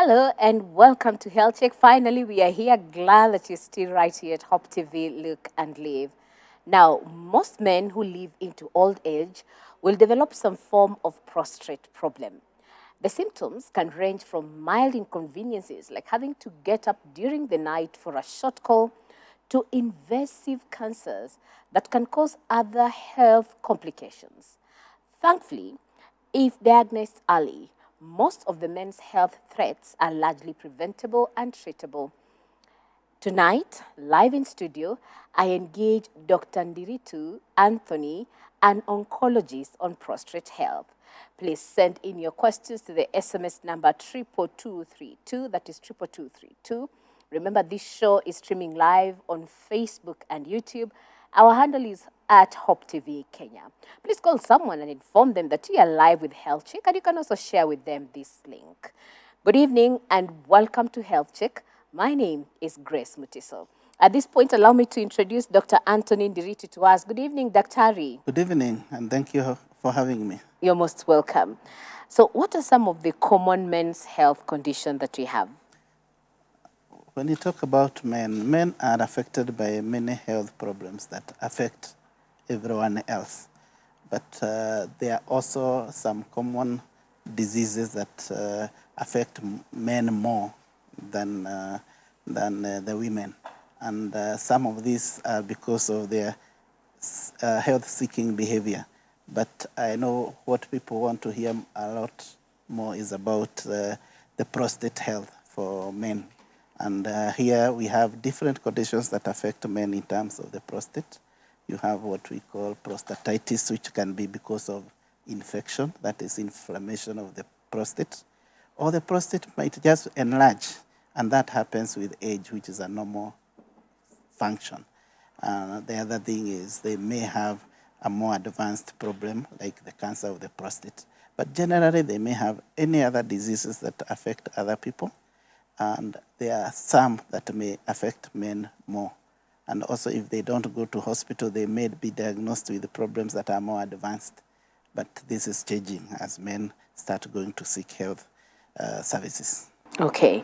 Hello and welcome to Health Check. Finally, we are here. Glad that you're still right here at Hop TV, Look and Live. Now, most men who live into old age will develop some form of prostate problem. The symptoms can range from mild inconveniences like having to get up during the night for a short call to invasive cancers that can cause other health complications. Thankfully, if diagnosed early, most of the men's health threats are largely preventable and treatable. Tonight, live in studio, I engage Dr. Ndiritu Anthony, an oncologist on prostate health. Please send in your questions to the SMS number 22232, that is 22232. Remember, this show is streaming live on Facebook and YouTube. Our handle is at Hope TV Kenya. Please call someone and inform them that you are live with Health Check, and you can also share with them this link. Good evening and welcome to Health Check. My name is Grace Mutiso. At this point, allow me to introduce Dr. Anthony Ndiritu to us. Good evening, Dr. Good evening, and thank you for having me. You're most welcome. So what are some of the common men's health conditions that we have? When you talk about men are affected by many health problems that affect everyone else. But there are also some common diseases that affect men more than the women. And some of these are because of their health-seeking behavior. But I know what people want to hear a lot more is about the prostate health for men. And here we have different conditions that affect men in terms of the prostate. You have what we call prostatitis, which can be because of infection, that is inflammation of the prostate. Or the prostate might just enlarge, and that happens with age, which is a normal function. The other thing is they may have a more advanced problem, like the cancer of the prostate. But generally, they may have any other diseases that affect other people. And there are some that may affect men more. And also, if they don't go to hospital, they may be diagnosed with problems that are more advanced. But this is changing as men start going to seek health services. Okay.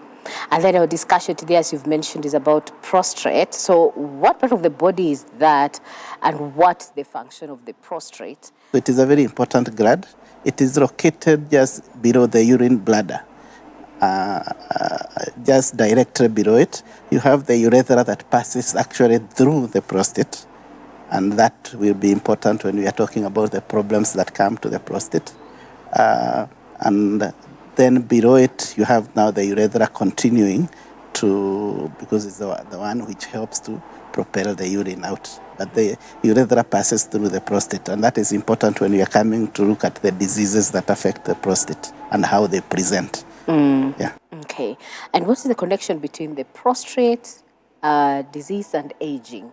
And then our discussion today, as you've mentioned, is about prostate. So what part of the body is that, and what's the function of the prostate? It is a very important gland. It is located just below the urine bladder. Just directly below it, you have the urethra that passes actually through the prostate. And that will be important when we are talking about the problems that come to the prostate. And then below it, you have now the urethra continuing to, because it's the one which helps to propel the urine out. But the urethra passes through the prostate, and that is important when we are coming to look at the diseases that affect the prostate and how they present. Yeah. Okay. And what is the connection between the prostate disease and aging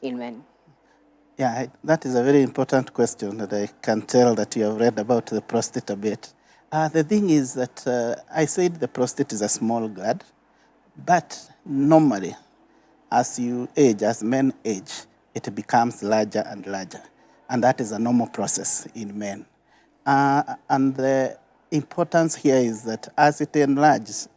in men? Yeah, that is a very important question that I can tell that you have read about the prostate a bit. The thing is that I said the prostate is a small gland, but normally, as you age, as men age, it becomes larger and larger. And that is a normal process in men. And the importance here is that as it enlarges,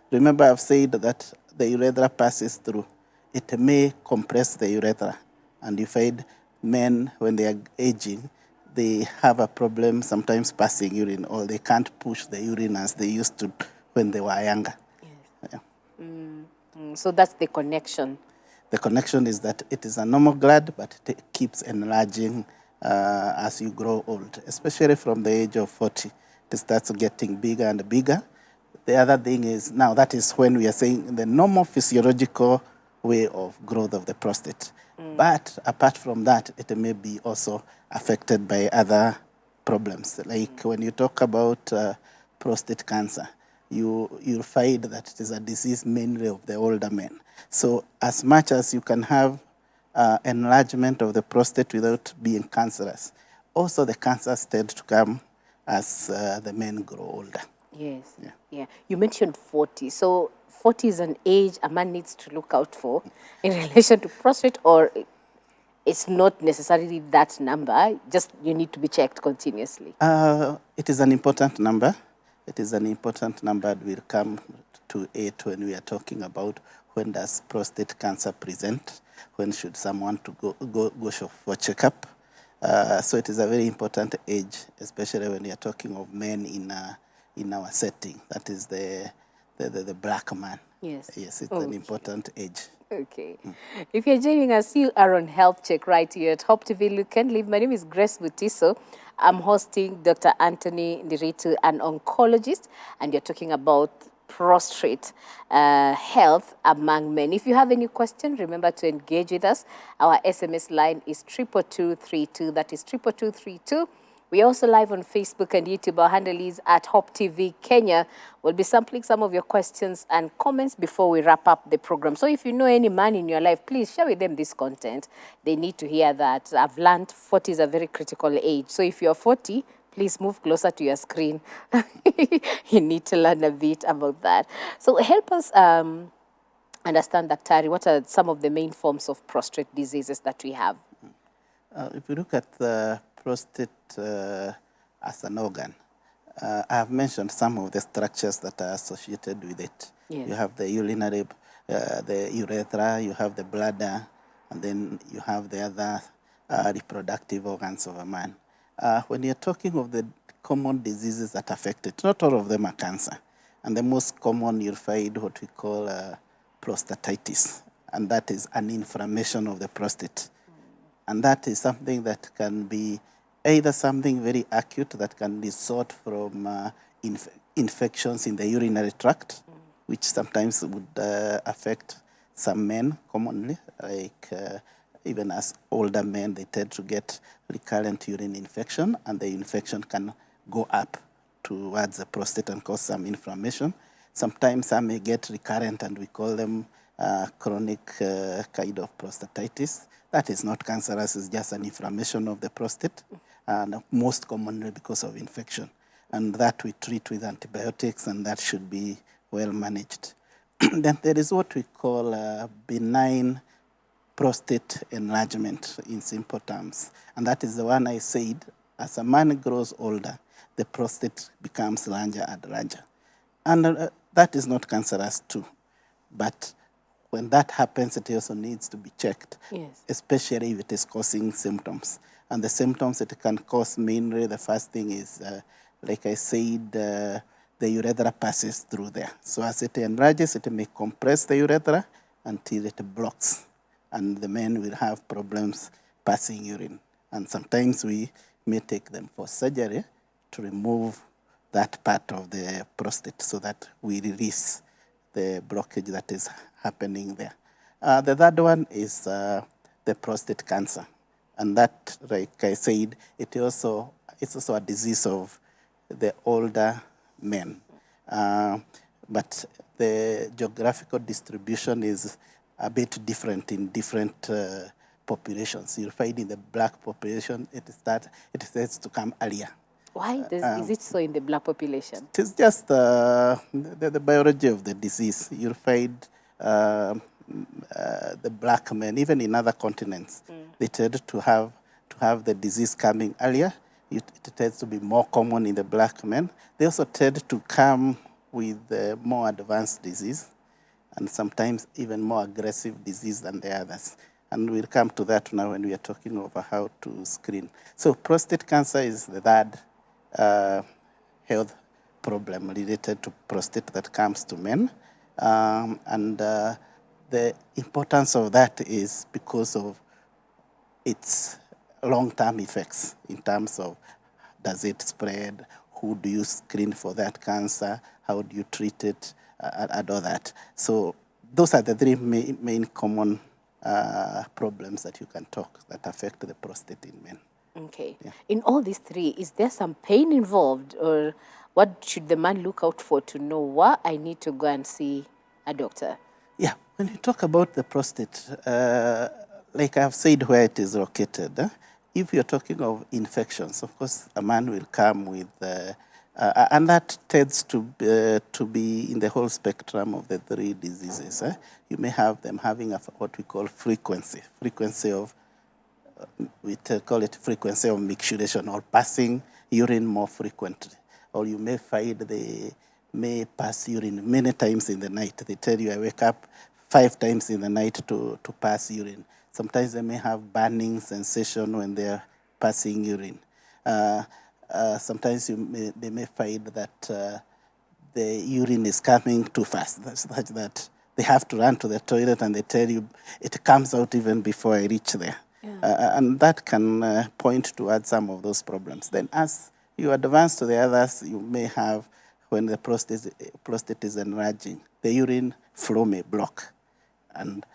remember I've said that the urethra passes through. It may compress the urethra. And you find men, when they are aging, they have a problem sometimes passing urine, or they can't push the urine as they used to when they were younger. Yes. Yeah. So that's the connection. The connection is that it is a normal gland, but it keeps enlarging as you grow old, especially from the age of 40. It starts getting bigger and bigger. The other thing is, now that is when we are saying the normal physiological way of growth of the prostate. But apart from that, it may be also affected by other problems. Like when you talk about prostate cancer, you'll find that it is a disease mainly of the older men. So as much as you can have enlargement of the prostate without being cancerous, also the cancers tend to come as the men grow older. Yes. Yeah. You mentioned 40. So 40 is an age a man needs to look out for in relation to prostate, or it's not necessarily that number, just you need to be checked continuously? It is an important number. It is an important number. We'll come to it when we are talking about when does prostate cancer present, when should someone to go for checkup. So it is a very important age, especially when you are talking of men in our setting. That is the black man. Yes. Yes, it's an important age. Okay. If you're joining us, you are on Health Check right here at Hope TV Look and Live. My name is Grace Butiso. I'm hosting Dr. Anthony Ndiritu, an oncologist, and you're talking about prostate health among men. If you have any question, remember to engage with us. Our SMS line is 22232. That is 22232. We're also live on Facebook and YouTube. Our handle is at Hope TV Kenya. We'll be sampling some of your questions and comments before we wrap up the program. So if you know any man in your life, please share with them this content. They need to hear that. I've learned 40 is a very critical age. So if you're 40, please move closer to your screen. You need to learn a bit about that. So help us understand, Daktari, what are some of the main forms of prostate diseases that we have? If you look at the prostate as an organ, I have mentioned some of the structures that are associated with it. Yes. You have the urinary, the urethra, you have the bladder, and then you have the other reproductive organs of a man. When you're talking of the common diseases that affect it, not all of them are cancer. And the most common, you'll find what we call prostatitis, and that is an inflammation of the prostate. And that is something that can be either something very acute that can result from infections in the urinary tract, which sometimes would affect some men commonly, like even as older men, they tend to get recurrent urine infection, and the infection can go up towards the prostate and cause some inflammation. Sometimes some may get recurrent, and we call them chronic kind of prostatitis. That is not cancerous, it's just an inflammation of the prostate, and most commonly because of infection. And that we treat with antibiotics, and that should be well managed. Then there is what we call benign prostate enlargement in simple terms. And that is the one I said, as a man grows older, the prostate becomes larger and larger. And that is not cancerous too. But when that happens, it also needs to be checked, yes, especially if it is causing symptoms. And the symptoms it can cause mainly, the first thing is, like I said, the urethra passes through there. So as it enlarges, it may compress the urethra until it blocks. And the men will have problems passing urine. And sometimes we may take them for surgery to remove that part of the prostate so that we release the blockage that is happening there. The third one is the prostate cancer. And that, like I said, it's also a disease of the older men. But the geographical distribution is a bit different in different populations. You'll find in the black population, it starts to come earlier. Why is it so in the black population? It is just the biology of the disease. You'll find the black men, even in other continents, they tend to have the disease coming earlier. It tends to be more common in the black men. They also tend to come with more advanced disease, and sometimes even more aggressive disease than the others. And we'll come to that now when we are talking over how to screen. So prostate cancer is the third health problem related to prostate that comes to men. The importance of that is because of its long-term effects in terms of does it spread, who do you screen for that cancer, how do you treat it, and all that. So those are the three main common problems that you can talk that affect the prostate in men. Okay. Yeah. In all these three, is there some pain involved, or what should the man look out for to know what I need to go and see a doctor? Yeah, when you talk about the prostate, like I've said where it is located, if you're talking of infections, of course, a man will come with, and that tends to be in the whole spectrum of the three diseases. You may have them having what we call frequency of, we call it frequency of micturition, or passing urine more frequently. or you may find they may pass urine many times in the night. They tell you, I wake up 5 times in the night to pass urine. Sometimes they may have burning sensation when they are passing urine. Sometimes they may find that the urine is coming too fast, such that they have to run to the toilet and they tell you it comes out even before I reach there. And that can point towards some of those problems. Then as you advance to the others, you may have, when the prostate is enlarging, the urine flow may block. And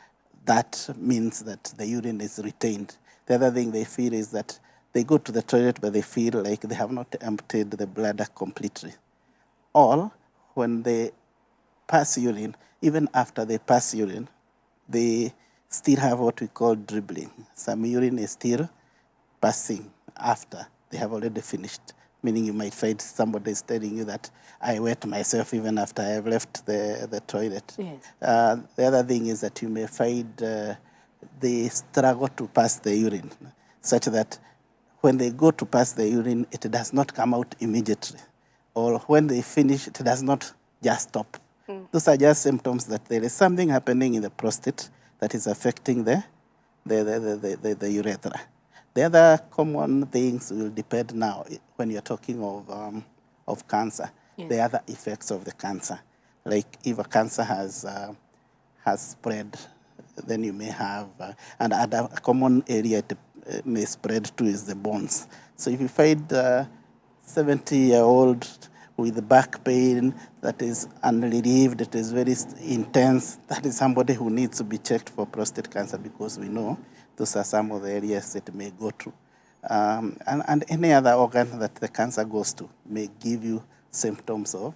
that means that the urine is retained. The other thing they feel is that they go to the toilet, but they feel like they have not emptied the bladder completely. Or when they pass urine, even after they pass urine, they still have what we call dribbling. Some urine is still passing after they have already finished. Meaning you might find somebody is telling you that I wet myself even after I have left the toilet. Yes. The other thing is that you may find they struggle to pass the urine, such that when they go to pass the urine, it does not come out immediately. Or when they finish, it does not just stop. Those are just symptoms that there is something happening in the prostate that is affecting the urethra. The other common things will depend now when you're talking of cancer. Yes. The other effects of the cancer, like if a cancer has spread, then you may have, and a common area it may spread to is the bones. So if you find 70-year-old with back pain that is unrelieved, it is very intense, that is somebody who needs to be checked for prostate cancer, because we know those are some of the areas it may go to. And any other organ that the cancer goes to may give you symptoms of,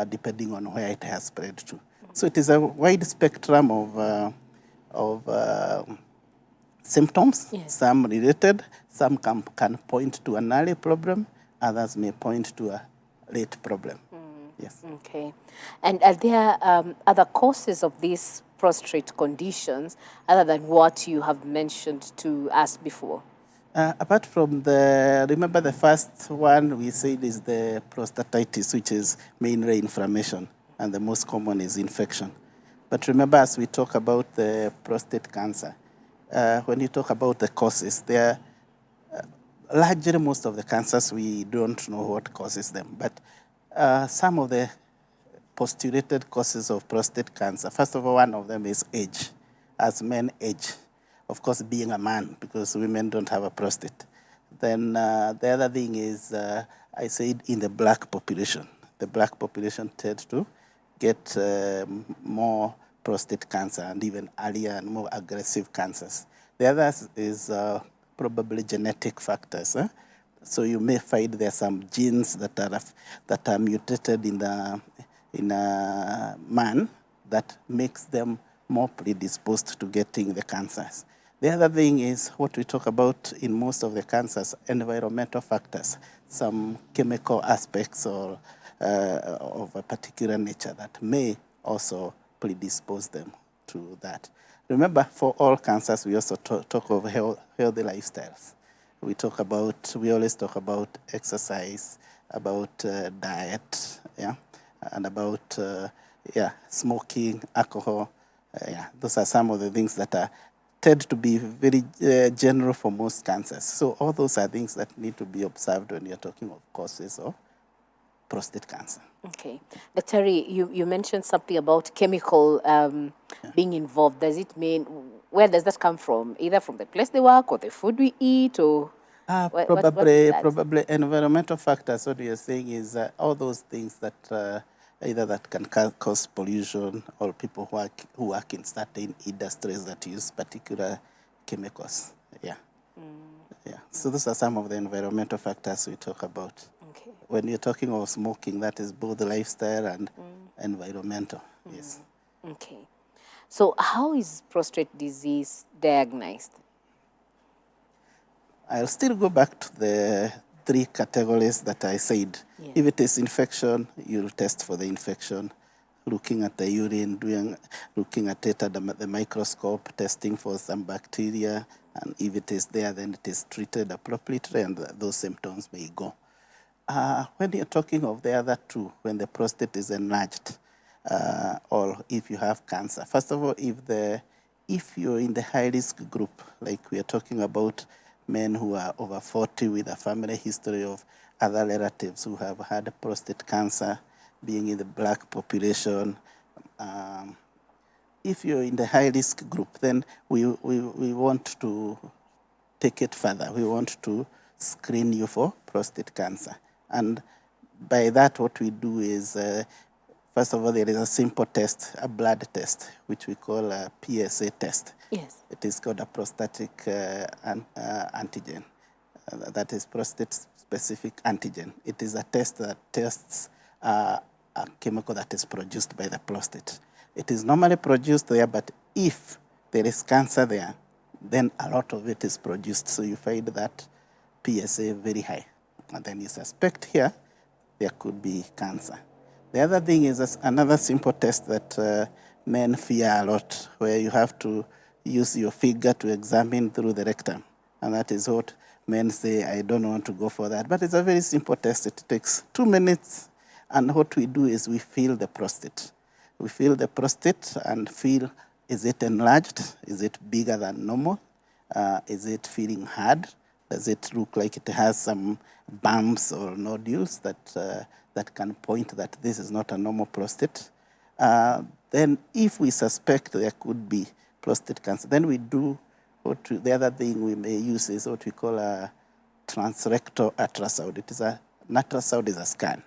depending on where it has spread to. So it is a wide spectrum of symptoms, Yes. some related, some can point to an early problem, others may point to a late problem. Yes. Okay. And are there other causes of these prostate conditions other than what you have mentioned to us before? Apart from remember the first one we said is the prostatitis, which is mainly inflammation, and the most common is infection. But remember, as we talk about the prostate cancer, when you talk about the causes, there largely most of the cancers we don't know what causes them, but some of the postulated causes of prostate cancer, first of all, one of them is age. As men age, of course, being a man, because women don't have a prostate. Then the other thing is, I said in the black population. The black population tends to get more prostate cancer and even earlier and more aggressive cancers. The other is probably genetic factors. So you may find there are some genes that are mutated in a man that makes them more predisposed to getting the cancers. The other thing is what we talk about in most of the cancers, environmental factors, some chemical aspects or of a particular nature that may also predispose them to that. Remember, for all cancers, we also talk of healthy lifestyles. We always talk about exercise, about diet, yeah, and about smoking, alcohol. Those are some of the things that tend to be very general for most cancers. So all those are things that need to be observed when you're talking of causes of prostate cancer. Okay. Dr. You mentioned something about chemical being involved. Does it mean, where does that come from? Either from the place they work or the food we eat, or probably environmental factors. What you're saying is all those things that either that can cause pollution, or people who work in certain industries that use particular chemicals. Yeah. Yeah. So those are some of the environmental factors we talk about. Okay. When you're talking of smoking, that is both lifestyle and environmental. Yes. Okay. So how is prostate disease diagnosed? I'll still go back to the 3 categories that I said. Yeah. If it is infection, you'll test for the infection, looking at the urine, looking at it at the microscope, testing for some bacteria, and if it is there, then it is treated appropriately, and those symptoms may go. When you're talking of the other two, when the prostate is enlarged, or if you have cancer, first of all, if you're in the high risk group, like we are talking about men who are over 40 with a family history of other relatives who have had prostate cancer, being in the black population, um, if you're in the high risk group, then we want to take it further. We want to screen you for prostate cancer. And by that, what we do is, first of all, there is a simple test, a blood test, which we call a PSA test. Yes. It is called a prostatic antigen. That is prostate-specific antigen. It is a test that tests a chemical that is produced by the prostate. It is normally produced there, but if there is cancer there, then a lot of it is produced. So you find that PSA very high. And then you suspect here there could be cancer. The other thing is another simple test that men fear a lot, where you have to use your finger to examine through the rectum. And that is what men say, I don't want to go for that. But it's a very simple test. It takes 2 minutes. And what we do is we feel the prostate. We feel the prostate and feel, is it enlarged? Is it bigger than normal? Is it feeling hard? Does it look like it has some bumps or nodules that can point that this is not a normal prostate? Then if we suspect there could be prostate cancer, then we do the other thing we may use is what we call a transrectal ultrasound. An ultrasound is a scan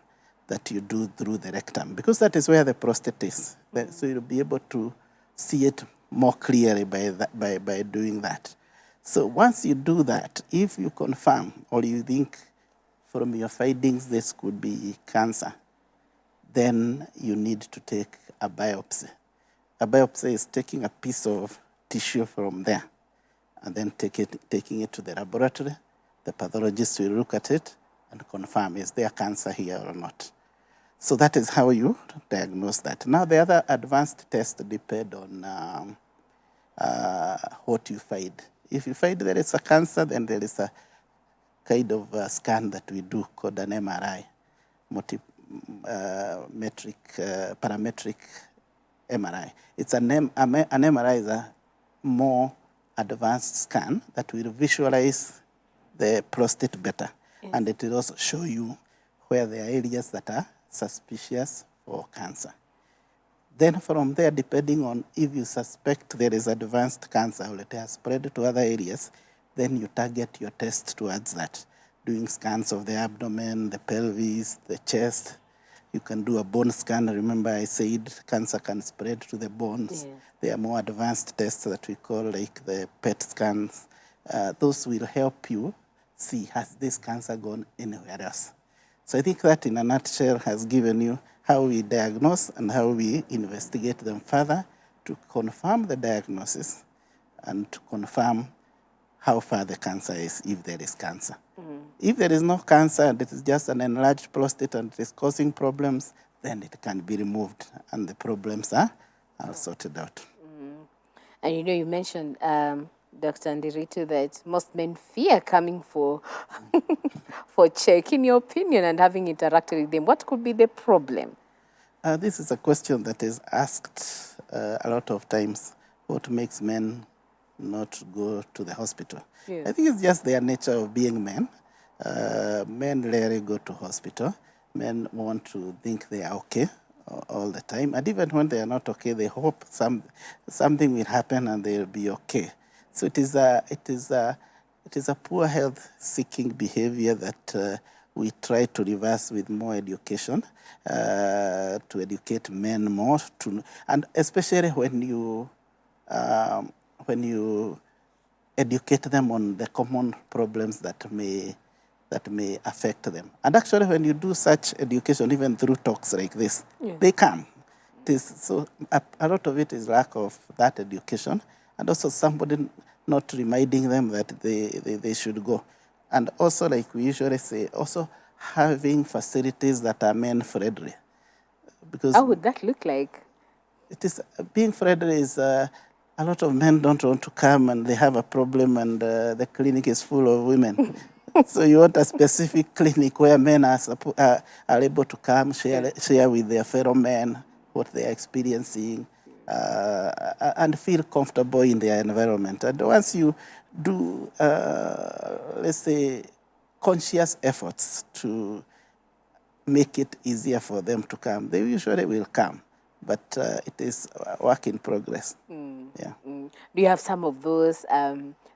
that you do through the rectum, because that is where the prostate is. So you'll be able to see it more clearly by doing that. So once you do that, if you confirm or you think from your findings this could be cancer, then you need to take a biopsy. A biopsy is taking a piece of tissue from there and then taking it to the laboratory. The pathologist will look at it and confirm, is there cancer here or not? So that is how you diagnose that. Now, the other advanced tests depend on what you find. If you find there is a cancer, then there is a kind of a scan that we do called an MRI, parametric MRI. It's an MRI is a more advanced scan that will visualize the prostate better. Yes. And it will also show you where there are areas that are suspicious for cancer. Then from there, depending on if you suspect there is advanced cancer or it has spread to other areas, then you target your test towards that, doing scans of the abdomen, the pelvis, the chest. You can do a bone scan. Remember I said cancer can spread to the bones. Yeah. There are more advanced tests that we call like the PET scans. Those will help you see, has this cancer gone anywhere else? So I think that in a nutshell has given you how we diagnose and how we investigate them further to confirm the diagnosis and to confirm how far the cancer is, if there is cancer. Mm. If there is no cancer and it is just an enlarged prostate and it is causing problems, then it can be removed and the problems are sorted out. Mm. And you mentioned, Dr. Ndiritu, that most men fear coming for check. In your opinion, and having interacted with them, what could be the problem? This is a question that is asked a lot of times. What makes men not go to the hospital? Yeah. I think it's just their nature of being men. Men rarely go to hospital. Men want to think they are okay all the time. And even when they are not okay, they hope something will happen and they'll be okay. So it is a poor health-seeking behavior that we try to reverse with more education, to educate men more, and especially when you educate them on the common problems that may affect them. And actually, when you do such education, even through talks like this, yeah, they come. So a lot of it is lack of that education, and also somebody not reminding them that they should go. And also, like we usually say, also having facilities that are men-friendly. Because how would that look like? It is being friendly is a lot of men don't want to come and they have a problem and the clinic is full of women. So you want a specific clinic where men are able to come, share with their fellow men what they are experiencing, and feel comfortable in their environment. And once you do, let's say, conscious efforts to make it easier for them to come, they usually will come. But it is a work in progress. Yeah. Do you have some of those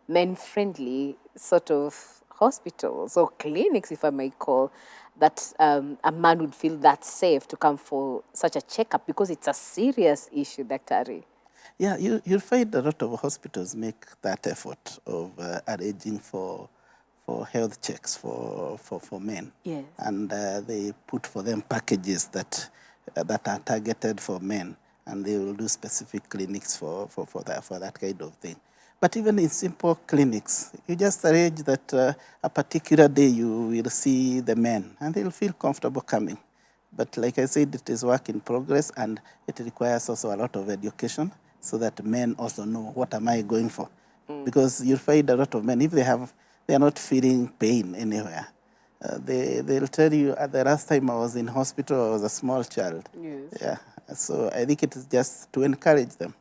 men-friendly sort of hospitals or clinics, if I may call, that a man would feel that safe to come for such a checkup because it's a serious issue, Daktari? Yeah, you'll find a lot of hospitals make that effort of arranging for health checks for men. Yes. And they put for them packages that are targeted for men, and they will do specific clinics for that kind of thing. But even in simple clinics, you just arrange that a particular day you will see the men, and they'll feel comfortable coming. But like I said, it is work in progress, and it requires also a lot of education so that men also know, what am I going for? Because you'll find a lot of men, if they are not feeling pain anywhere, they'll tell you, the last time I was in hospital, I was a small child. Yes. Yeah. So I think it is just to encourage them.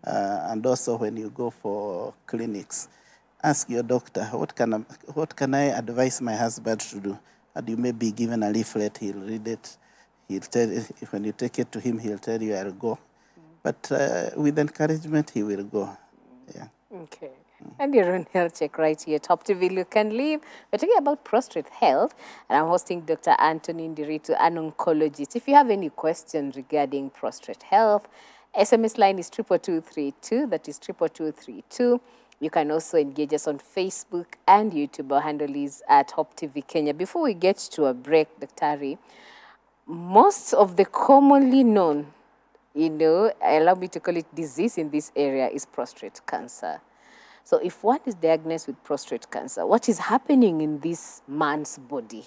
And also when you go for clinics, ask your doctor, what can I advise my husband to do? And you may be given a leaflet, he'll read it. He'll tell you, when you take it to him, he'll tell you, I'll go. But with encouragement, he will go. Yeah. Okay. And you're on Health Check right here, Top TV Look and Live. We're talking about prostate health, and I'm hosting Dr. Anthony Ndiritu, an oncologist. If you have any questions regarding prostate health, SMS line is 22232. That is 22232. You can also engage us on Facebook and YouTube. Our handle is at Hop TV Kenya. Before we get to a break, Dr. most of the commonly known, allow me to call it disease in this area, is prostate cancer. So if one is diagnosed with prostate cancer, what is happening in this man's body?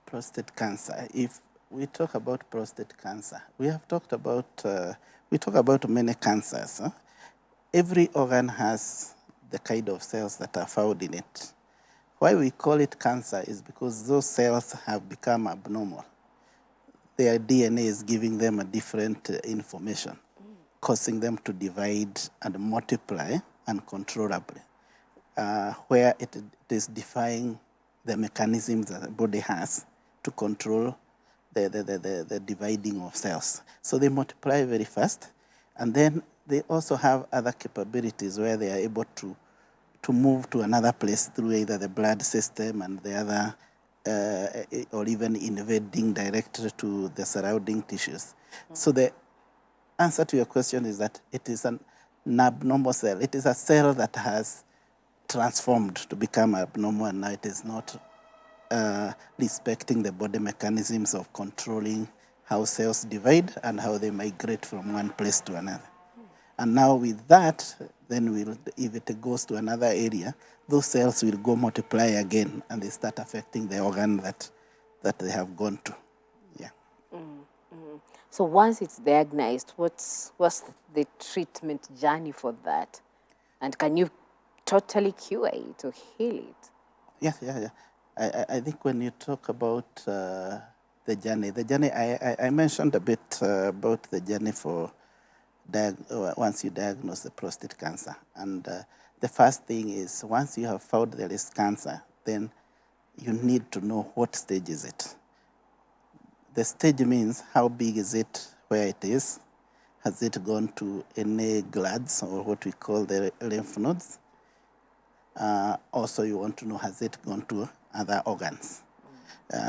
Prostate cancer. If we talk about prostate cancer, we have talked about, we talk about many cancers. Huh? Every organ has the kind of cells that are found in it. Why we call it cancer is because those cells have become abnormal. Their DNA is giving them a different information, causing them to divide and multiply uncontrollably, where it is defying the mechanisms that the body has to control the dividing of cells. So they multiply very fast, and then they also have other capabilities where they are able to move to another place through either the blood system and the other, or even invading directly to the surrounding tissues. So the answer to your question is that it is an abnormal cell. It is a cell that has transformed to become abnormal, and now it is not respecting the body mechanisms of controlling how cells divide and how they migrate from one place to another. And now with that, then if it goes to another area, those cells will go multiply again, and they start affecting the organ that they have gone to. Yeah. So once it's diagnosed, what's the treatment journey for that? And can you totally cure it or heal it? Yeah. I think when you talk about the journey, I mentioned a bit about the journey for once you diagnose the prostate cancer. And the first thing is, once you have found there is cancer, then you need to know what stage is it. The stage means how big is it, where it is, has it gone to any glands or what we call the lymph nodes. Also, you want to know, has it gone to other organs.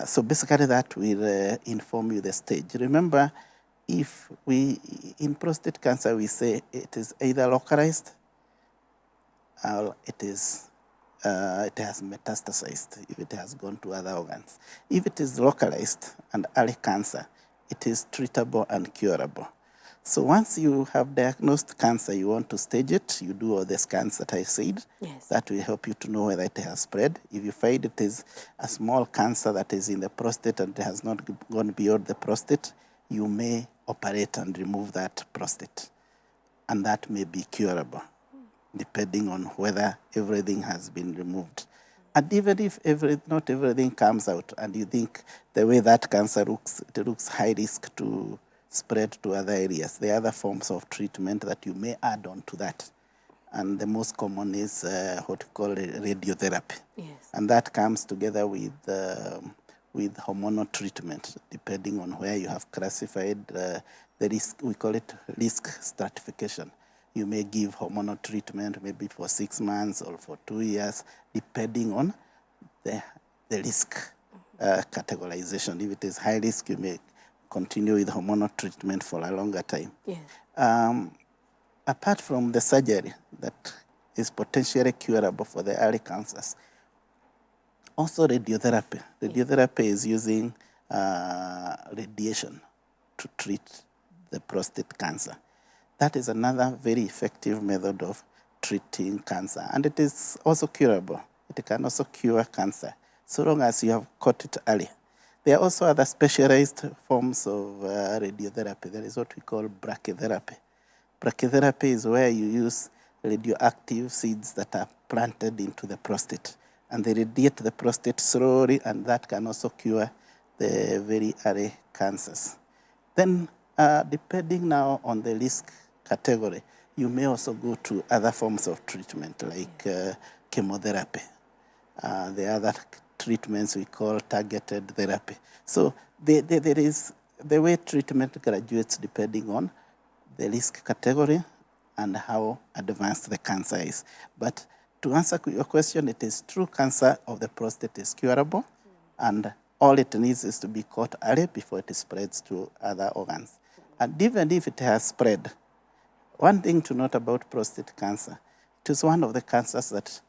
So basically that will inform you the stage. Remember, if in prostate cancer, we say it is either localized or it has metastasized, if it has gone to other organs. If it is localized and early cancer, it is treatable and curable. So once you have diagnosed cancer, you want to stage it, you do all the scans that I said. Yes. That will help you to know whether it has spread. If you find it is a small cancer that is in the prostate and it has not gone beyond the prostate, you may operate and remove that prostate, and that may be curable. depending on whether everything has been removed. And even if not everything comes out, and you think the way that cancer looks, it looks high risk to spread to other areas, there are other forms of treatment that you may add on to that. And the most common is what we call radiotherapy. Yes. And that comes together with hormonal treatment, depending on where you have classified the risk. We call it risk stratification. You may give hormonal treatment maybe for 6 months or for 2 years, depending on the risk categorization. If it is high risk, you may continue with hormonal treatment for a longer time. Yes. Apart from the surgery that is potentially curable for the early cancers, also radiotherapy. Radiotherapy is using radiation to treat the prostate cancer. That is another very effective method of treating cancer, and it is also curable. It can also cure cancer, so long as you have caught it early. There are also other specialized forms of radiotherapy. There is what we call brachytherapy. Brachytherapy is where you use radioactive seeds that are planted into the prostate, and they radiate the prostate slowly, and that can also cure the very early cancers. Then, depending now on the risk category, you may also go to other forms of treatment like chemotherapy. The other treatments we call targeted therapy. So there is the way treatment graduates depending on the risk category and how advanced the cancer is. But to answer your question, it is true cancer of the prostate is curable, and all it needs is to be caught early before it spreads to other organs. And even if it has spread, one thing to note about prostate cancer, it is one of the cancers that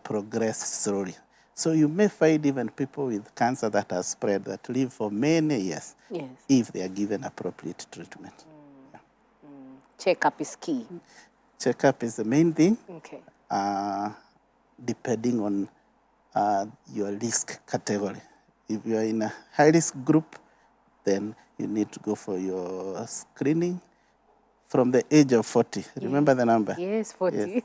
progress slowly. So you may find even people with cancer that has spread that live for many years, Yes. if they are given appropriate treatment. Yeah. Checkup is key. Checkup is the main thing. Okay. Depending on your risk category. If you are in a high-risk group, then you need to go for your screening from the age of 40. Remember the number? Yes, 40. Yes.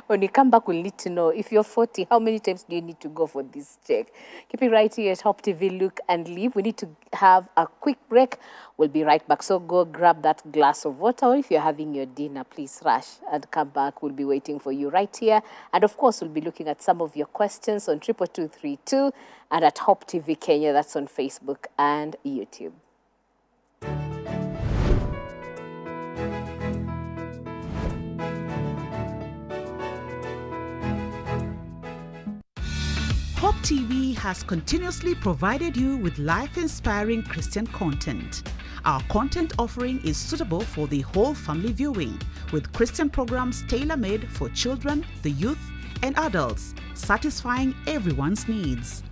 When you come back, we'll need to know, if you're 40, how many times do you need to go for this check? Keep it right here at Hope TV, Look and Live. We need to have a quick break. We'll be right back. So go grab that glass of water, or if you're having your dinner, please rush and come back. We'll be waiting for you right here. And of course, we'll be looking at some of your questions on 22232 and at Hope TV Kenya. That's on Facebook and YouTube. Hope TV has continuously provided you with life-inspiring Christian content. Our content offering is suitable for the whole family viewing, with Christian programs tailor-made for children, the youth, and adults, satisfying everyone's needs.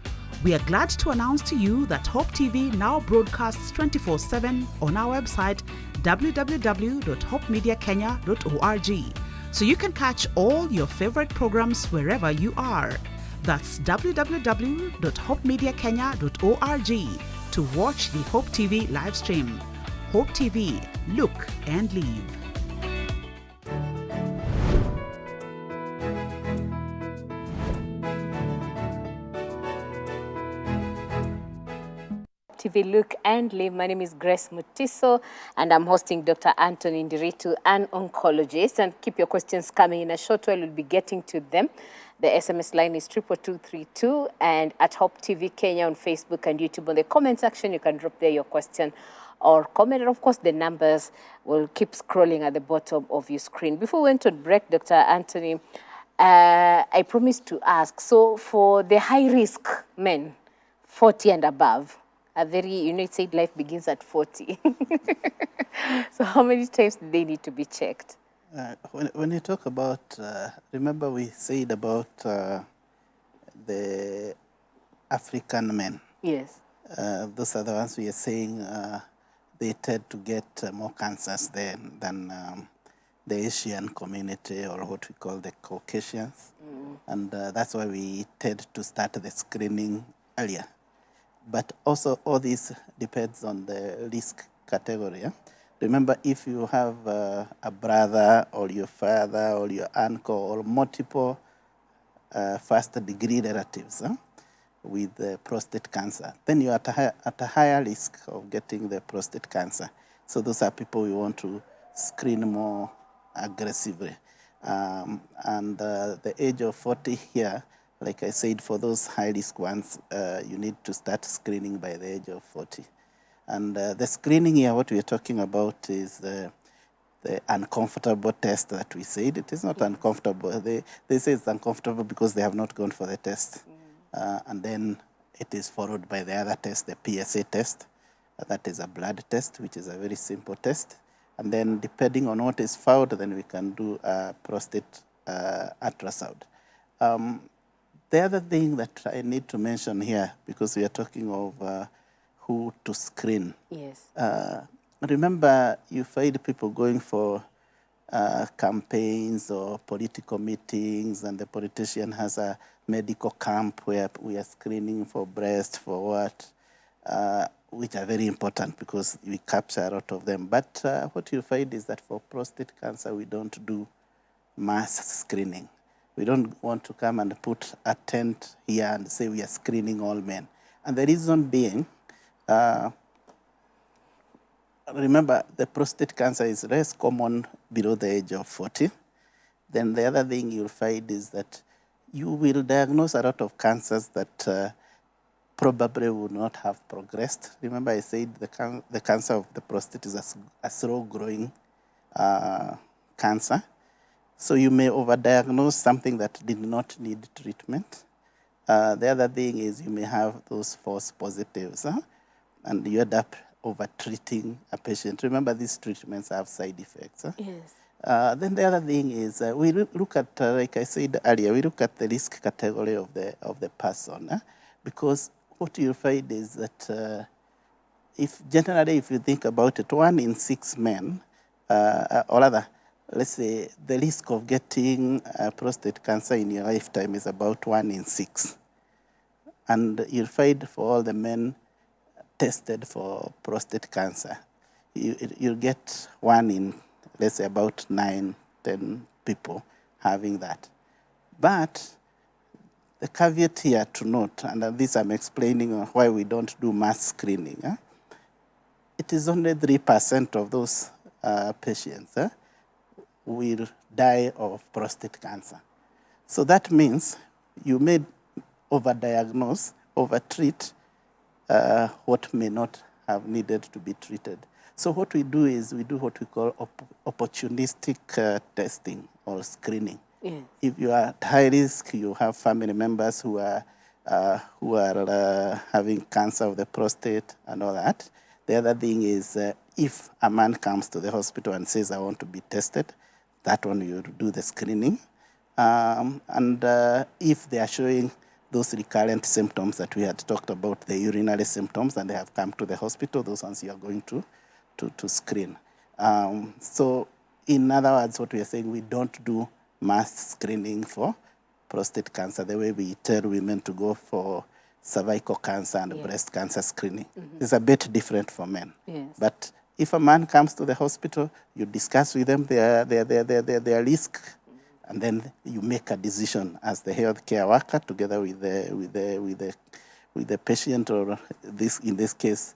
We are glad to announce to you that Hope TV now broadcasts 24/7 on our website www.hopemediakenya.org, so you can catch all your favorite programs wherever you are. That's www.hopemediakenya.org to watch the Hope TV live stream. Hope TV, look and live. TV Look and Live. My name is Grace Mutiso, and I'm hosting Dr. Anthony Ndiritu, an oncologist. And keep your questions coming. In a short while, we'll be getting to them. The SMS line is 22232, and at Hope TV Kenya on Facebook and YouTube. On the comment section, you can drop there your question or comment. And of course, the numbers will keep scrolling at the bottom of your screen. Before we went on break, Dr. Anthony, I promised to ask, so for the high-risk men, 40 and above, it said life begins at 40. So how many times do they need to be checked? When you talk about, remember we said about the African men. Yes. Those are the ones we are saying they tend to get more cancers than the Asian community, or what we call the Caucasians. And that's why we tend to start the screening earlier. But also all this depends on the risk category. Yeah? Remember, if you have a brother or your father or your uncle or multiple first-degree relatives with prostate cancer, then you are at a higher risk of getting the prostate cancer. So those are people we want to screen more aggressively. And the age of 40 here, like I said, for those high-risk ones, you need to start screening by the age of 40. And the screening here, what we're talking about is the uncomfortable test that we said. It is not uncomfortable. They say it's uncomfortable because they have not gone for the test. And then it is followed by the other test, the PSA test. That is a blood test, which is a very simple test. And then depending on what is found, then we can do a prostate ultrasound. The other thing that I need to mention here, because we are talking of who to screen. Yes. Remember, you find people going for campaigns or political meetings, and the politician has a medical camp where we are screening for breast, for what, which are very important because we capture a lot of them. But what you find is that for prostate cancer, we don't do mass screening. We don't want to come and put a tent here and say we are screening all men. And the reason being, remember, the prostate cancer is less common below the age of 40. Then the other thing you'll find is that you will diagnose a lot of cancers that probably would not have progressed. Remember, I said the cancer of the prostate is a slow-growing cancer. So you may overdiagnose something that did not need treatment. The other thing is you may have those false positives, and you end up over-treating a patient. Remember, these treatments have side effects. Yes. Then the other thing is we look at, like I said earlier, we look at the risk category of the person, because what you find is that if you think about it, 1 in 6 men, or rather, let's say the risk of getting prostate cancer in your lifetime is about 1 in 6. And you'll find for all the men tested for prostate cancer, you'll get 1 in, let's say, about 9, 10 people having that. But the caveat here to note, and this I'm explaining why we don't do mass screening, it is only 3% of those patients will die of prostate cancer. So that means you may overdiagnose, overtreat what may not have needed to be treated. So what we do is we do what we call opportunistic testing or screening. Yeah. If you are at high risk, you have family members who are having cancer of the prostate and all that. The other thing is if a man comes to the hospital and says, I want to be tested, that one you do the screening. And if they are showing those recurrent symptoms that we had talked about, the urinary symptoms, and they have come to the hospital, those ones you are going to screen. So in other words, what we are saying, we don't do mass screening for prostate cancer the way we tell women to go for cervical cancer and breast cancer screening. It's a bit different for men. Yes. But if a man comes to the hospital, you discuss with them their risk, and then you make a decision as the healthcare worker together with the patient, or in this case,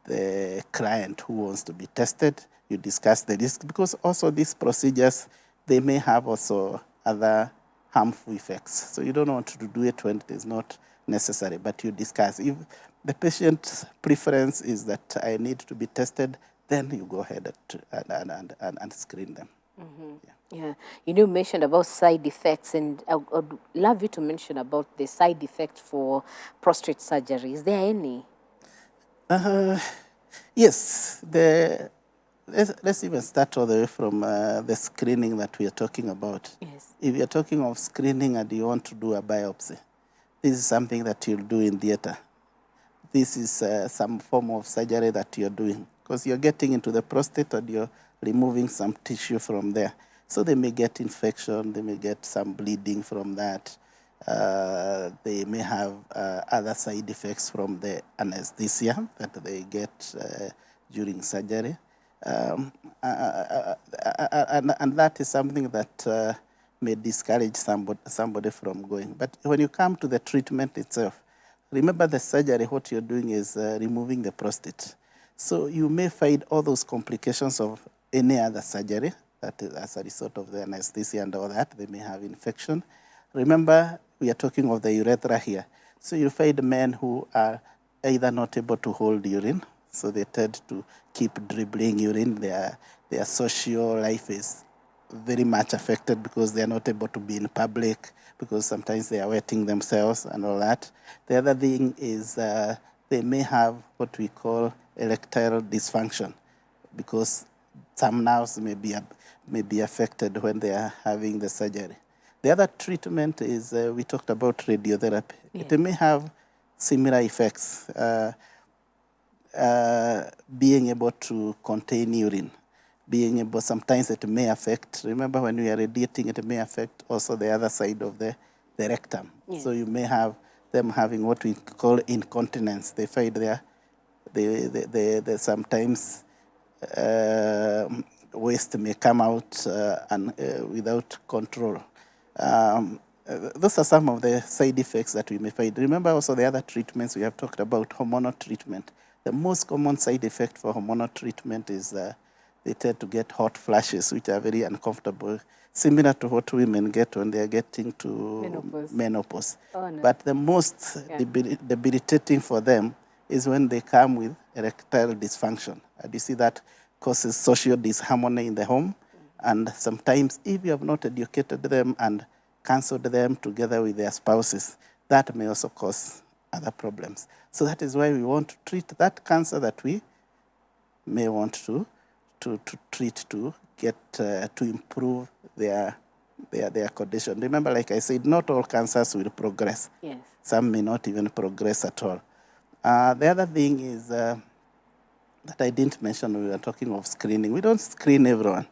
the client who wants to be tested. You discuss the risk, because also these procedures, they may have also other harmful effects. So you don't want to do it when it is not necessary, but you discuss. If the patient's preference is that I need to be tested, then you go ahead and screen them. Yeah, you mentioned about side effects, and I would love you to mention about the side effects for prostate surgery. Is there any? Yes. Let's even start all the way from the screening that we are talking about. Yes. If you're talking of screening and you want to do a biopsy, this is something that you'll do in theater. This is some form of surgery that you're doing, because you're getting into the prostate and you're removing some tissue from there. So they may get infection, they may get some bleeding from that. They may have other side effects from the anesthesia that they get during surgery. Um, and that is something that may discourage somebody from going. But when you come to the treatment itself, remember the surgery, what you're doing is removing the prostate. So you may find all those complications of any other surgery that is as a result of the anesthesia and all that. They may have infection. Remember, we are talking of the urethra here. So you find men who are either not able to hold urine, so they tend to keep dribbling urine. Their social life is very much affected because they are not able to be in public, because sometimes they are wetting themselves and all that. The other thing is they may have what we call erectile dysfunction, because some nerves may be affected when they are having the surgery. The other treatment is, we talked about radiotherapy. Yeah. It may have similar effects, being able to contain urine, being able, sometimes it may affect, remember when we are radiating, it may affect also the other side of the rectum. Yes. So you may have them having what we call incontinence. They find they sometimes waste may come out without control. Those are some of the side effects that we may find. Remember also the other treatments we have talked about, hormonal treatment. The most common side effect for hormonal treatment is they tend to get hot flashes, which are very uncomfortable, similar to what women get when they are getting to menopause. Oh, no. But the most debilitating for them is when they come with erectile dysfunction. And you see that causes social disharmony in the home. And sometimes if you have not educated them and counseled them together with their spouses, that may also cause other problems. So that is why we want to treat that cancer that we may want to treat to get to improve their condition. Remember, like I said, not all cancers will progress. Yes. Some may not even progress at all. The other thing is that I didn't mention when we were talking of screening. We don't screen everyone.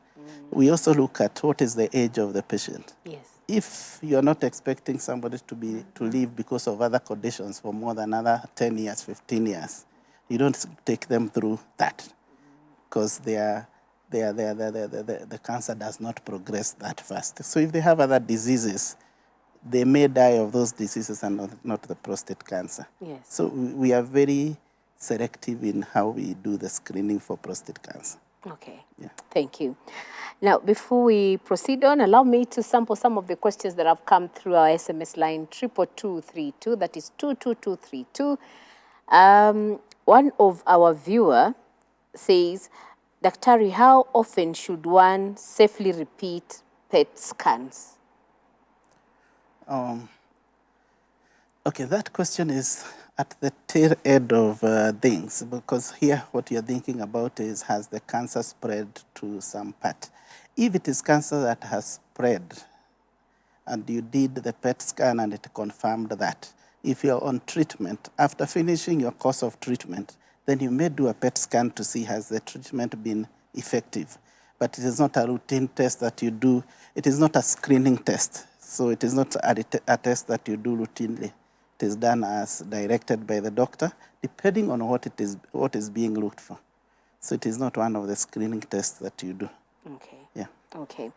We also look at what is the age of the patient. Yes. If you're not expecting somebody to live because of other conditions for more than another 10 years, 15 years, you don't take them through that, because the cancer does not progress that fast. So if they have other diseases, they may die of those diseases and not the prostate cancer. Yes. So we are very selective in how we do the screening for prostate cancer. Okay. Yeah. Thank you. Now, before we proceed on, allow me to sample some of the questions that have come through our SMS line 22232. That is 22232. One of our viewer says, Daktari, how often should one safely repeat PET scans? Okay, that question is at the tail end of things, because here what you're thinking about is, has the cancer spread to some part? If it is cancer that has spread and you did the PET scan and it confirmed that, if you're on treatment, after finishing your course of treatment, then you may do a PET scan to see has the treatment been effective. But it is not a routine test that you do. It is not a screening test. So it is not a test that you do routinely. It is done as directed by the doctor, depending on what is being looked for. So it is not one of the screening tests that you do. Okay. Yeah. Okay.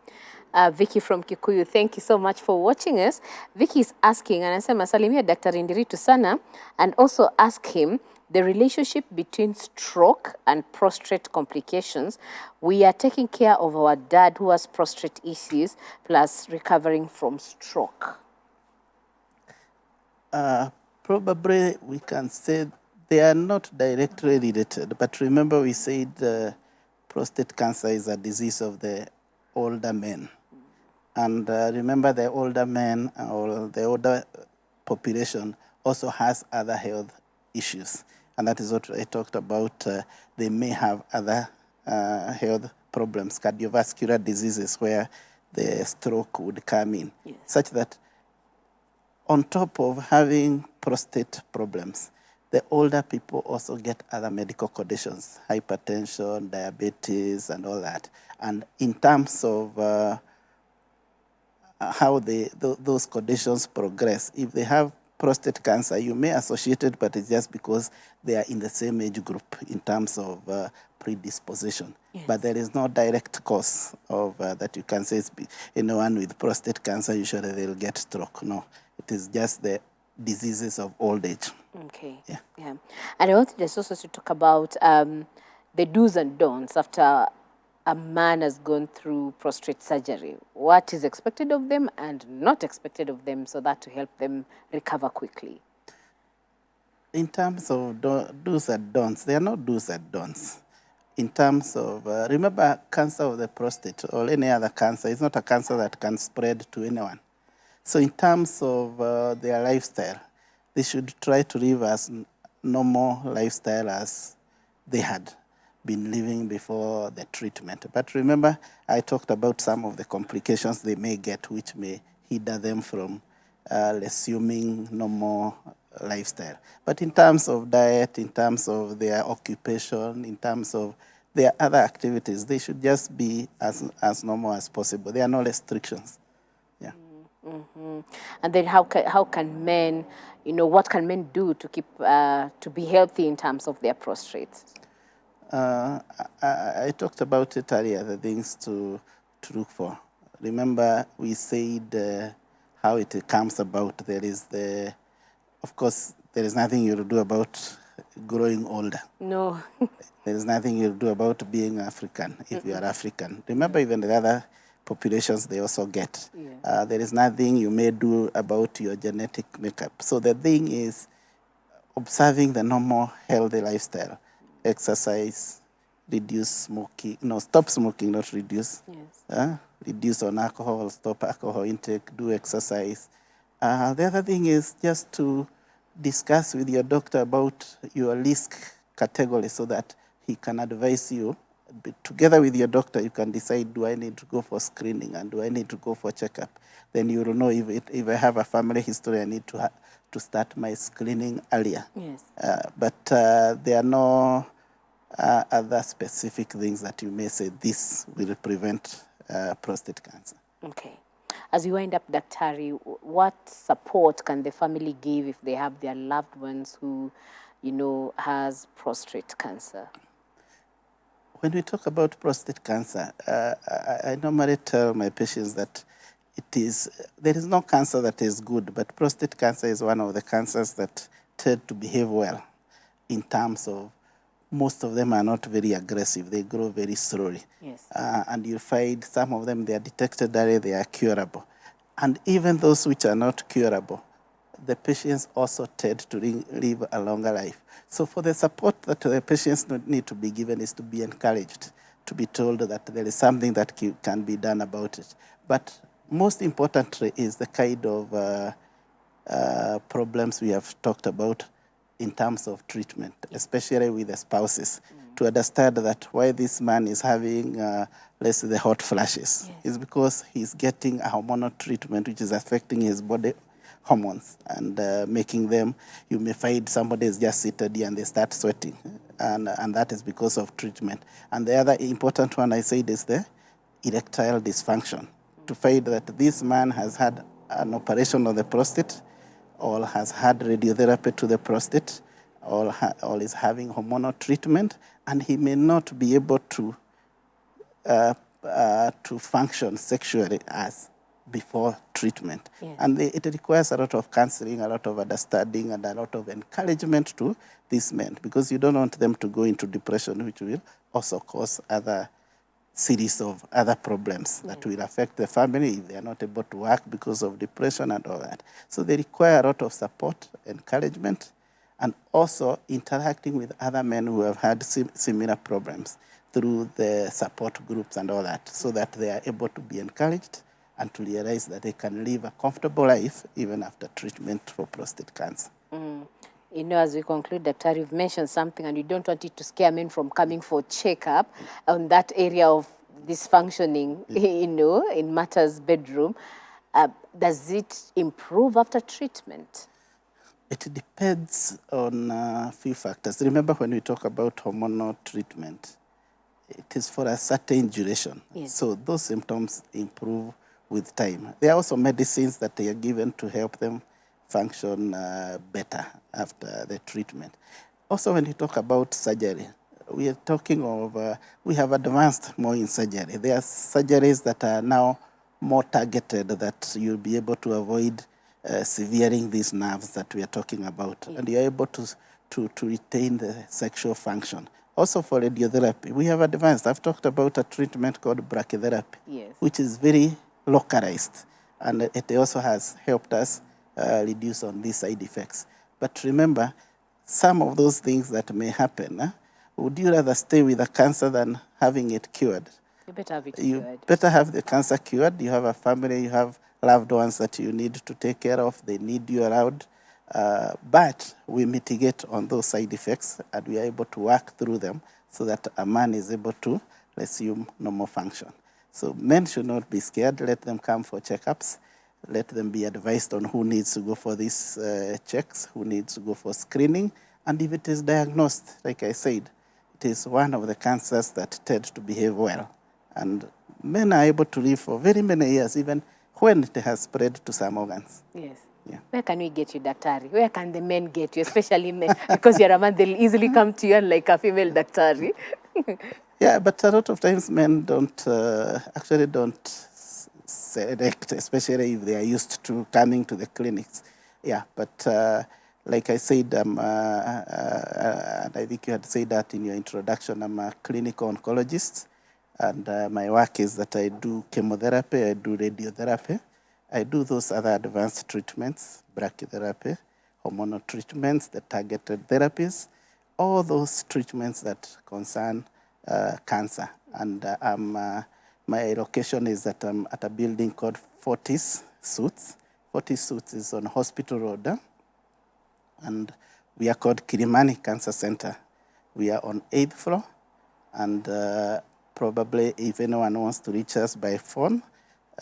Vicky from Kikuyu, thank you so much for watching us. Vicky is asking, anasema salimia Daktari Ndiritu sana, and also ask him the relationship between stroke and prostate complications. We are taking care of our dad who has prostate issues, plus recovering from stroke. Probably we can say they are not directly related, but remember we said prostate cancer is a disease of the older men. And remember, the older men or the older population also has other health issues. And that is what I talked about. They may have other health problems, cardiovascular diseases, where the stroke would come in. Yes. Such that on top of having prostate problems, the older people also get other medical conditions, hypertension, diabetes, and all that. And in terms of how those conditions progress, if they have prostate cancer, you may associate it, but it's just because they are in the same age group in terms of predisposition. Yes. But there is no direct cause of that you can say, anyone with prostate cancer, usually they'll get stroke. No, it is just the diseases of old age. Okay. Yeah. Yeah. And I wanted just also to talk about the do's and don'ts after a man has gone through prostate surgery. What is expected of them and not expected of them, so that to help them recover quickly? In terms of do's and don'ts, there are no do's and don'ts. In terms of, remember, cancer of the prostate or any other cancer is not a cancer that can spread to anyone. So in terms of their lifestyle, they should try to live as normal lifestyle as they had been living before the treatment. But remember, I talked about some of the complications they may get, which may hinder them from assuming normal lifestyle. But in terms of diet, in terms of their occupation, in terms of their other activities, they should just be as normal as possible. There are no restrictions. Yeah. Mm-hmm. And then how can men, what can men do to keep to be healthy in terms of their prostates? I talked about it earlier, the things to look for. Remember, we said how it comes about. Of course, there is nothing you'll do about growing older. No. There is nothing you'll do about being African if you are African. Remember, even the other populations, they also get. Yeah. There is nothing you may do about your genetic makeup. So the thing is observing the normal, healthy lifestyle. Exercise, reduce smoking. No, stop smoking, not reduce. Yes. Reduce on alcohol, stop alcohol intake, do exercise. The other thing is just to discuss with your doctor about your risk category so that he can advise you. Together with your doctor, you can decide, do I need to go for screening and do I need to go for checkup? Then you will know if I have a family history, I need to start my screening earlier. Yes. But there are no other specific things that you may say this will prevent prostate cancer. Okay. As we wind up, Daktari, what support can the family give if they have their loved ones who, has prostate cancer? When we talk about prostate cancer, I normally tell my patients that there is no cancer that is good, but prostate cancer is one of the cancers that tend to behave well in terms of most of them are not very aggressive. They grow very slowly. Yes. And you find some of them, they are detected early, they are curable. And even those which are not curable, the patients also tend to live a longer life. So for the support that the patients need to be given is to be encouraged, to be told that there is something that can be done about it. But most importantly is the kind of problems we have talked about in terms of treatment, especially with the spouses, to understand that why this man is having, let's say, the hot flashes, is because he's getting a hormonal treatment which is affecting his body hormones and making them, you may find somebody is just seated here and they start sweating, and that is because of treatment. And the other important one I said is the erectile dysfunction, to find that this man has had an operation on the prostate, or has had radiotherapy to the prostate, or is having hormonal treatment, and he may not be able to function sexually as before treatment. Yes. And it requires a lot of counseling, a lot of understanding, and a lot of encouragement to these men, because you don't want them to go into depression, which will also cause other series of other problems that will affect the family if they are not able to work because of depression and all that. So they require a lot of support, encouragement, and also interacting with other men who have had similar problems through the support groups and all that, so that they are able to be encouraged and to realize that they can live a comfortable life even after treatment for prostate cancer. As we conclude, Daktari, you've mentioned something, and you don't want it to scare men from coming for checkup on that area of dysfunctioning, in matters bedroom. Does it improve after treatment? It depends on a few factors. Remember, when we talk about hormonal treatment, it is for a certain duration. Yes. So those symptoms improve with time. There are also medicines that they are given to help them function better after the treatment. Also, when you talk about surgery, we are talking of, we have advanced more in surgery. There are surgeries that are now more targeted, that you'll be able to avoid severing these nerves that we are talking about. And you're able to retain the sexual function. Also for radiotherapy, we have advanced. I've talked about a treatment called brachytherapy, which is very localized. And it also has helped us reduce on these side effects. But remember, some of those things that may happen, would you rather stay with the cancer than having it cured? You better have it You cured. better have the cancer cured. You have a family, you have loved ones that you need to take care of. They need you around. But we mitigate on those side effects, and we are able to work through them so that a man is able to resume normal function. So men should not be scared. Let them come for checkups. Let them be advised on who needs to go for these checks, who needs to go for screening. And if it is diagnosed, like I said, it is one of the cancers that tend to behave well. And men are able to live for very many years, even when it has spread to some organs. Yes. Yeah. Where can we get you, Daktari? Where can the men get you, especially men? Because you're a man, they'll easily come to you like a female Daktari. Yeah, but a lot of times men don't, actually don't select, especially if they are used to coming to the clinics. Yeah, but like I said, and I think you had said that in your introduction, I'm a clinical oncologist, and my work is that I do chemotherapy, I do radiotherapy, I do those other advanced treatments, brachytherapy, hormonal treatments, the targeted therapies, all those treatments that concern cancer. And my location is that I'm at a building called Fortis Suites. Fortis Suites is on Hospital Road, and we are called Kilimani Cancer Center. We are on 8th floor, and probably if anyone wants to reach us by phone,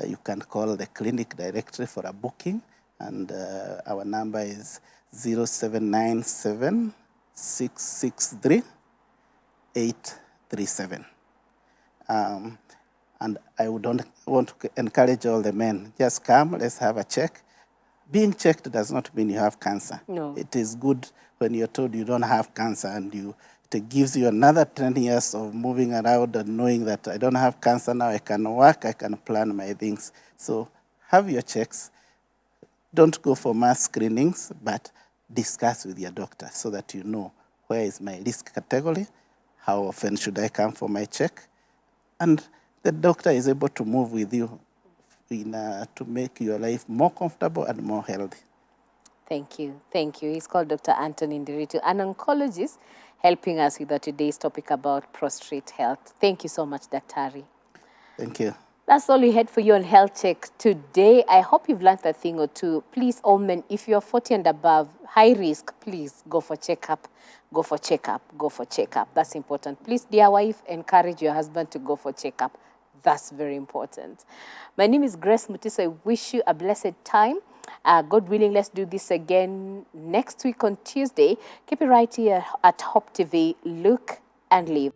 you can call the clinic directly for a booking, and our number is 0797 663 837. And I would want to encourage all the men, just come, let's have a check. Being checked does not mean you have cancer. No. It is good when you're told you don't have cancer, and it gives you another 10 years of moving around and knowing that I don't have cancer now, I can work, I can plan my things. So have your checks. Don't go for mass screenings, but discuss with your doctor so that you know where is my risk category, how often should I come for my check, and the doctor is able to move with you to make your life more comfortable and more healthy. Thank you. Thank you. He's called Dr. Anthony Ndiritu, an oncologist, helping us with today's topic about prostate health. Thank you so much, Daktari. Thank you. That's all we had for you on Health Check today. I hope you've learned a thing or two. Please, all men, if you're 40 and above, high risk, please go for checkup. Go for checkup. Go for checkup. That's important. Please, dear wife, encourage your husband to go for checkup. That's very important. My name is Grace Mutiso. I wish you a blessed time. God willing, let's do this again next week on Tuesday. Keep it right here at Hope TV. Look and live.